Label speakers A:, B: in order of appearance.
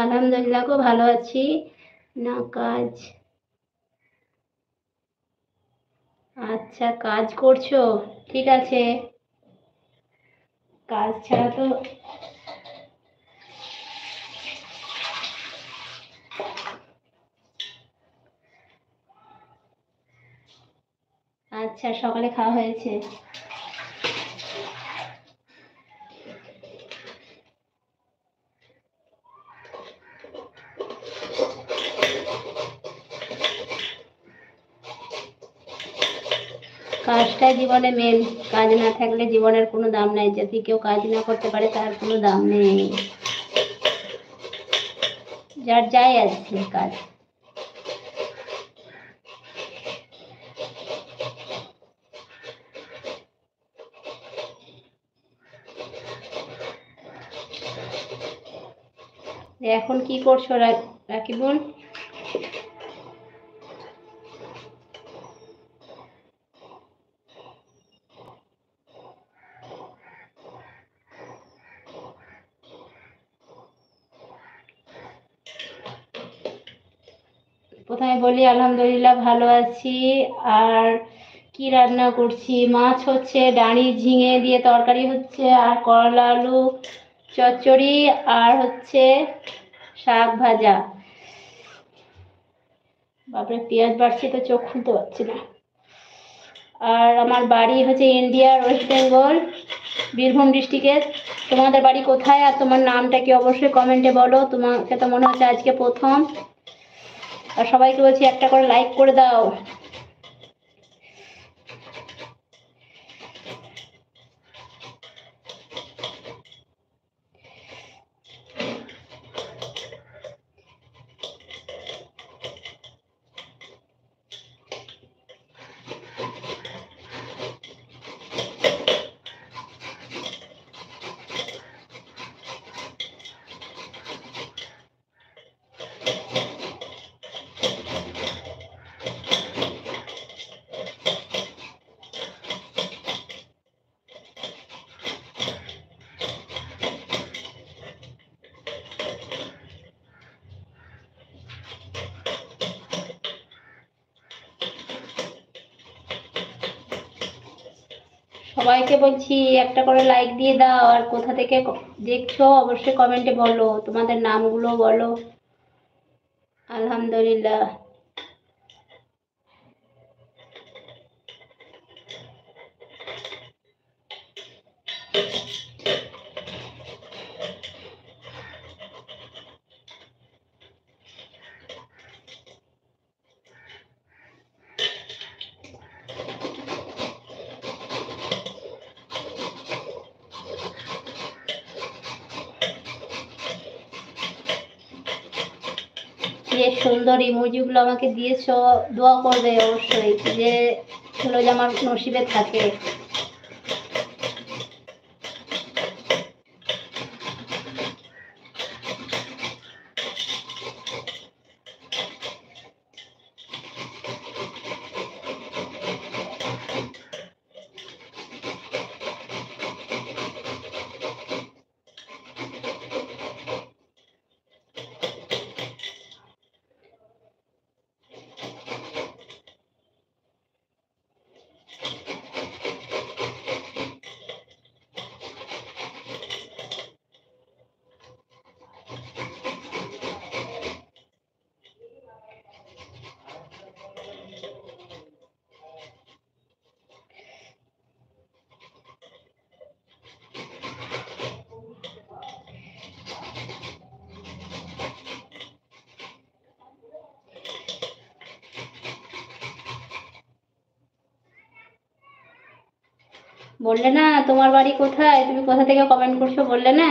A: আলহামদুলিল্লাহ গো, ভালো আছি। না কাজ। আচ্ছা, কাজ করছো? ঠিক আছে। কাজ ছাড়া তো। আচ্ছা, সকালে খাওয়া হয়েছে? কাজটাই জীবনে মেন। কাজ না থাকলে জীবনের কোনো দাম নাই। যদি কেউ কাজ না করতে পারে তার কোনো দাম নেই। যার যাই আছে কাজ। এখন কি করছো রাকিব বোন? প্রথমে বলি আলহামদুলিল্লাহ ভালো আছি। আর কি রান্না করছি? মাছ হচ্ছে, ডাঁড়ি ঝিঙে দিয়ে তরকারি হচ্ছে, আর করলা আলু চচ্চড়ি, আর হচ্ছে শাক ভাজা। বাপরে, পেঁয়াজ বাড়ছে তো চোখ খুলতে পারছি না। আর আমার বাড়ি হচ্ছে ইন্ডিয়ার ওয়েস্ট বেঙ্গল, বীরভূম ডিস্ট্রিক্টের। তোমাদের বাড়ি কোথায় আর তোমার নামটা কি অবশ্যই কমেন্টে বলো। তোমাকে তো মনে হচ্ছে আজকে প্রথম। আর সবাইকে বলছি একটা করে লাইক করে দাও। সবাইকে বলছি একটা করে লাইক দিয়ে দাও। আর কোথা থেকে দেখছো অবশ্যই কমেন্টে বলো, তোমাদের নামগুলো বলো। আলহামদুলিল্লাহ। যে সুন্দর ইমোজিগুলো আমাকে দিয়েছো, দোয়া করবে অবশ্যই যে হলো যে আমার নসিবে থাকে। বললে না তোমার বাড়ি কোথায়, তুমি কোথা থেকে কমেন্ট করছো বললে না?